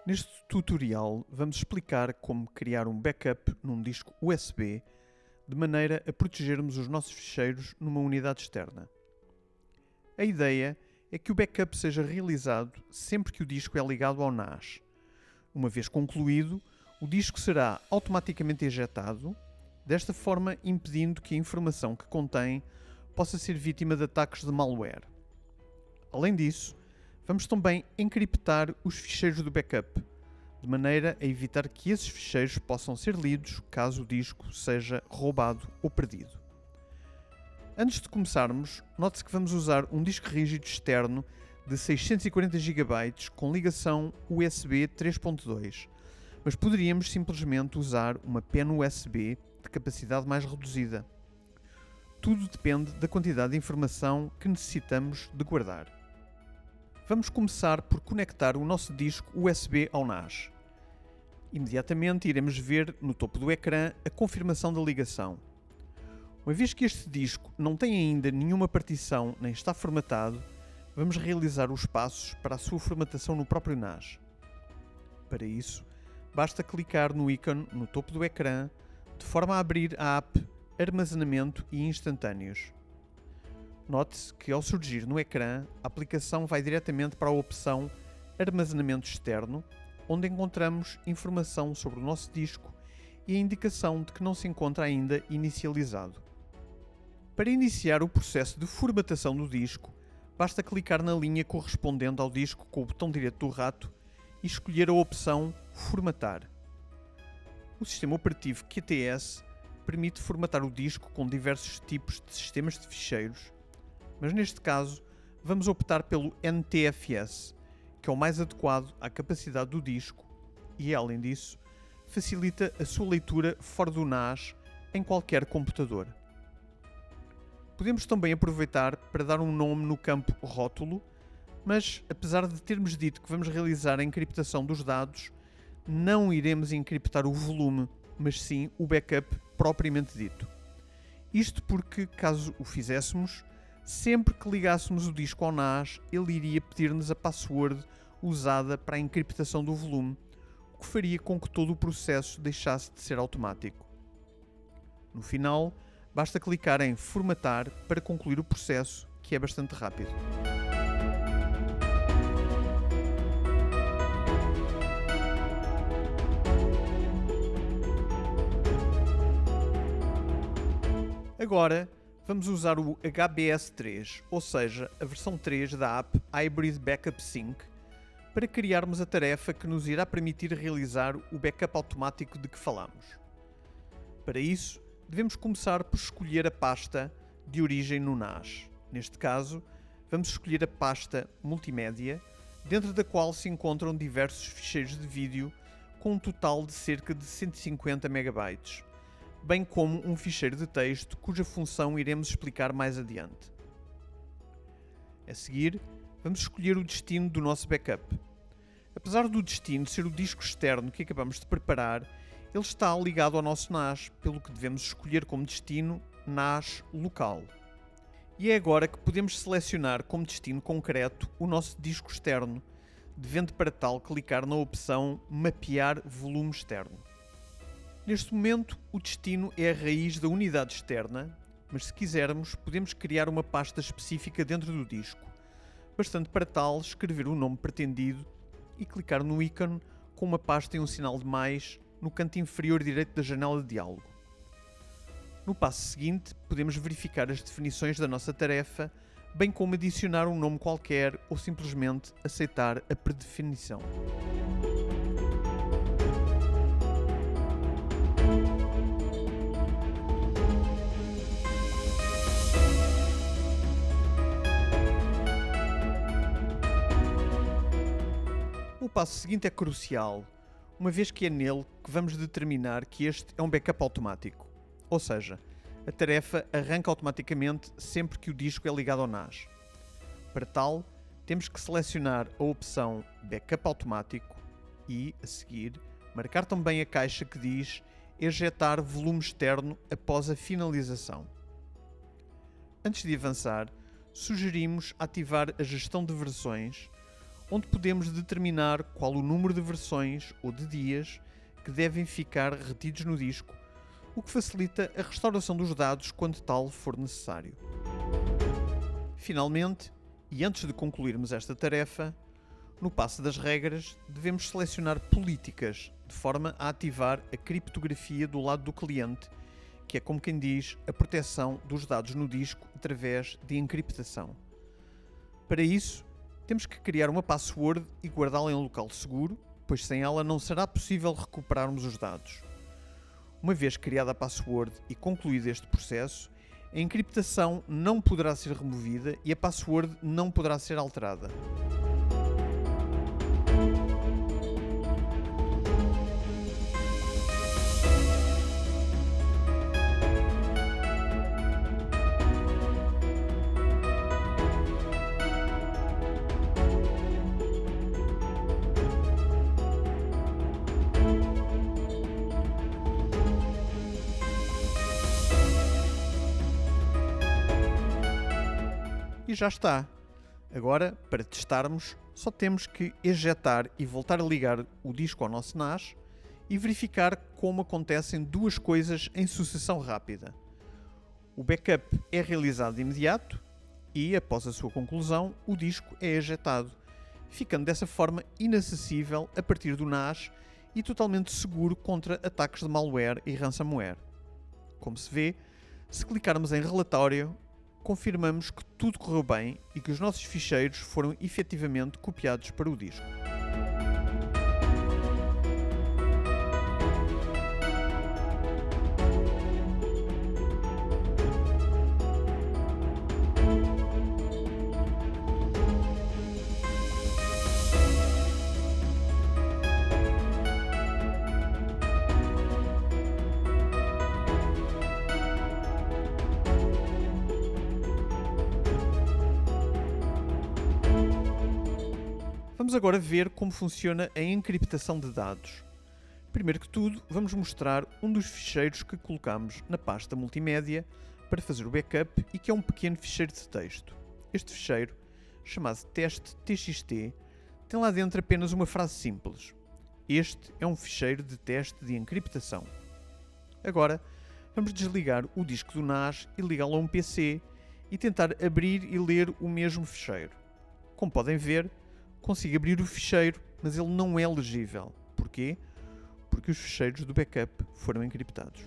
Neste tutorial vamos explicar como criar um backup num disco USB de maneira a protegermos os nossos ficheiros numa unidade externa. A ideia é que o backup seja realizado sempre que o disco é ligado ao NAS. Uma vez concluído, o disco será automaticamente ejetado, desta forma impedindo que a informação que contém possa ser vítima de ataques de malware. Além disso, vamos também encriptar os ficheiros do backup, de maneira a evitar que esses ficheiros possam ser lidos caso o disco seja roubado ou perdido. Antes de começarmos, note-se que vamos usar um disco rígido externo de 640 GB com ligação USB 3.2, mas poderíamos simplesmente usar uma pen USB de capacidade mais reduzida. Tudo depende da quantidade de informação que necessitamos de guardar. Vamos começar por conectar o nosso disco USB ao NAS. Imediatamente iremos ver no topo do ecrã a confirmação da ligação. Uma vez que este disco não tem ainda nenhuma partição nem está formatado, vamos realizar os passos para a sua formatação no próprio NAS. Para isso, basta clicar no ícone no topo do ecrã, de forma a abrir a app Armazenamento e Instantâneos. Note-se que ao surgir no ecrã, a aplicação vai diretamente para a opção Armazenamento Externo, onde encontramos informação sobre o nosso disco e a indicação de que não se encontra ainda inicializado. Para iniciar o processo de formatação do disco, basta clicar na linha correspondente ao disco com o botão direito do rato e escolher a opção Formatar. O sistema operativo QTS permite formatar o disco com diversos tipos de sistemas de ficheiros, mas neste caso vamos optar pelo NTFS, que é o mais adequado à capacidade do disco e, além disso, facilita a sua leitura fora do NAS em qualquer computador. Podemos também aproveitar para dar um nome no campo rótulo, mas apesar de termos dito que vamos realizar a encriptação dos dados, não iremos encriptar o volume, mas sim o backup propriamente dito. Isto porque, caso o fizéssemos, sempre que ligássemos o disco ao NAS, ele iria pedir-nos a password usada para a encriptação do volume, o que faria com que todo o processo deixasse de ser automático. No final, basta clicar em Formatar para concluir o processo, que é bastante rápido. Agora, vamos usar o HBS3, ou seja, a versão 3 da app Hybrid Backup Sync, para criarmos a tarefa que nos irá permitir realizar o backup automático de que falamos. Para isso, devemos começar por escolher a pasta de origem no NAS. Neste caso, vamos escolher a pasta Multimédia, dentro da qual se encontram diversos ficheiros de vídeo com um total de cerca de 150 MB. Bem como um ficheiro de texto cuja função iremos explicar mais adiante. A seguir, vamos escolher o destino do nosso backup. Apesar do destino ser o disco externo que acabamos de preparar, ele está ligado ao nosso NAS, pelo que devemos escolher como destino NAS local. E é agora que podemos selecionar como destino concreto o nosso disco externo, devendo para tal clicar na opção Mapear volume externo. Neste momento, o destino é a raiz da unidade externa, mas se quisermos, podemos criar uma pasta específica dentro do disco. Bastante para tal, escrever o nome pretendido e clicar no ícone com uma pasta e um sinal de mais no canto inferior direito da janela de diálogo. No passo seguinte, podemos verificar as definições da nossa tarefa, bem como adicionar um nome qualquer ou simplesmente aceitar a predefinição. O passo seguinte é crucial, uma vez que é nele que vamos determinar que este é um backup automático. Ou seja, a tarefa arranca automaticamente sempre que o disco é ligado ao NAS. Para tal, temos que selecionar a opção Backup Automático e, a seguir, marcar também a caixa que diz Ejetar volume externo após a finalização. Antes de avançar, sugerimos ativar a gestão de versões, onde podemos determinar qual o número de versões ou de dias que devem ficar retidos no disco, o que facilita a restauração dos dados quando tal for necessário. Finalmente, e antes de concluirmos esta tarefa, no passo das regras, devemos selecionar políticas de forma a ativar a criptografia do lado do cliente, que é, como quem diz, a proteção dos dados no disco através de encriptação. Para isso, temos que criar uma password e guardá-la em um local seguro, pois sem ela não será possível recuperarmos os dados. Uma vez criada a password e concluído este processo, a encriptação não poderá ser removida e a password não poderá ser alterada. E já está. Agora, para testarmos, só temos que ejetar e voltar a ligar o disco ao nosso NAS e verificar como acontecem duas coisas em sucessão rápida. O backup é realizado de imediato e, após a sua conclusão, o disco é ejetado, ficando dessa forma inacessível a partir do NAS e totalmente seguro contra ataques de malware e ransomware. Como se vê, se clicarmos em relatório, confirmamos que tudo correu bem e que os nossos ficheiros foram efetivamente copiados para o disco. Vamos agora ver como funciona a encriptação de dados. Primeiro que tudo, vamos mostrar um dos ficheiros que colocamos na pasta multimédia para fazer o backup e que é um pequeno ficheiro de texto. Este ficheiro, chamado teste.txt, tem lá dentro apenas uma frase simples. Este é um ficheiro de teste de encriptação. Agora, vamos desligar o disco do NAS e ligá-lo a um PC e tentar abrir e ler o mesmo ficheiro. Como podem ver, consigo abrir o ficheiro, mas ele não é legível. Porquê? Porque os ficheiros do backup foram encriptados.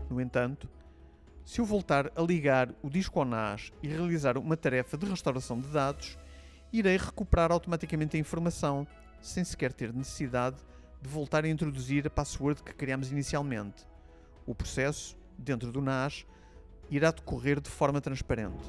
No entanto, se eu voltar a ligar o disco ao NAS e realizar uma tarefa de restauração de dados, irei recuperar automaticamente a informação, sem sequer ter necessidade de voltar a introduzir a password que criámos inicialmente. O processo, dentro do NAS, irá decorrer de forma transparente.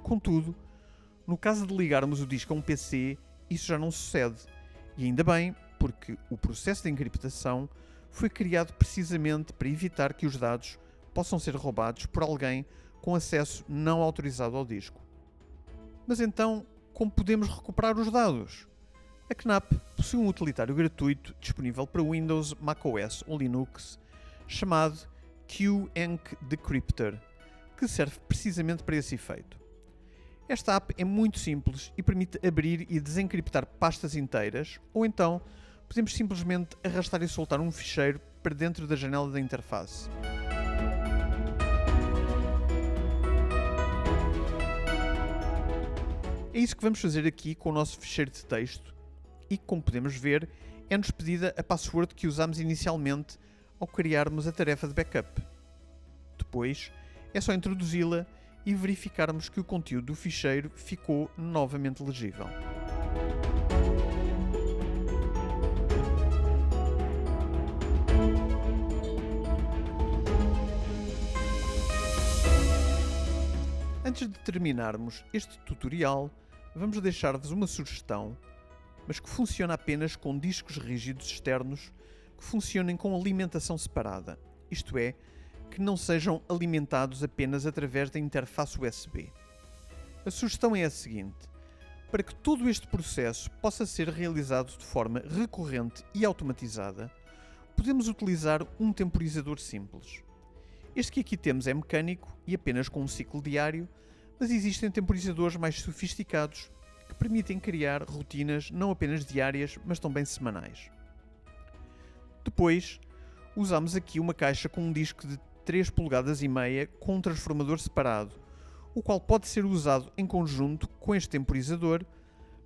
Contudo, no caso de ligarmos o disco a um PC, isso já não sucede. E ainda bem, porque o processo de encriptação foi criado precisamente para evitar que os dados possam ser roubados por alguém com acesso não autorizado ao disco. Mas então, como podemos recuperar os dados? A Knapp possui um utilitário gratuito disponível para Windows, macOS ou Linux, chamado QEncDecryptor, que serve precisamente para esse efeito. Esta app é muito simples e permite abrir e desencriptar pastas inteiras, ou então podemos simplesmente arrastar e soltar um ficheiro para dentro da janela da interface. É isso que vamos fazer aqui com o nosso ficheiro de texto e, como podemos ver, é-nos pedida a password que usámos inicialmente ao criarmos a tarefa de backup. Depois, é só introduzi-la e verificarmos que o conteúdo do ficheiro ficou novamente legível. Antes de terminarmos este tutorial, vamos deixar-vos uma sugestão, mas que funciona apenas com discos rígidos externos que funcionem com alimentação separada, isto é, que não sejam alimentados apenas através da interface USB. A sugestão é a seguinte: para que todo este processo possa ser realizado de forma recorrente e automatizada, podemos utilizar um temporizador simples. Este que aqui temos é mecânico e apenas com um ciclo diário, mas existem temporizadores mais sofisticados que permitem criar rotinas não apenas diárias, mas também semanais. Depois, usamos aqui uma caixa com um disco de 3,5 polegadas com um transformador separado, o qual pode ser usado em conjunto com este temporizador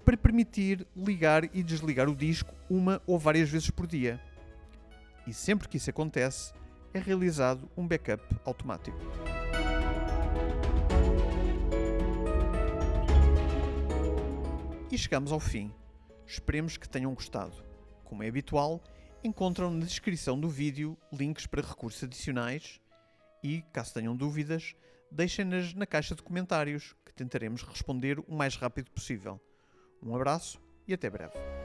para permitir ligar e desligar o disco uma ou várias vezes por dia. E sempre que isso acontece, é realizado um backup automático. E chegamos ao fim. Esperemos que tenham gostado. Como é habitual, encontram na descrição do vídeo links para recursos adicionais e, caso tenham dúvidas, deixem-nas na caixa de comentários, que tentaremos responder o mais rápido possível. Um abraço e até breve.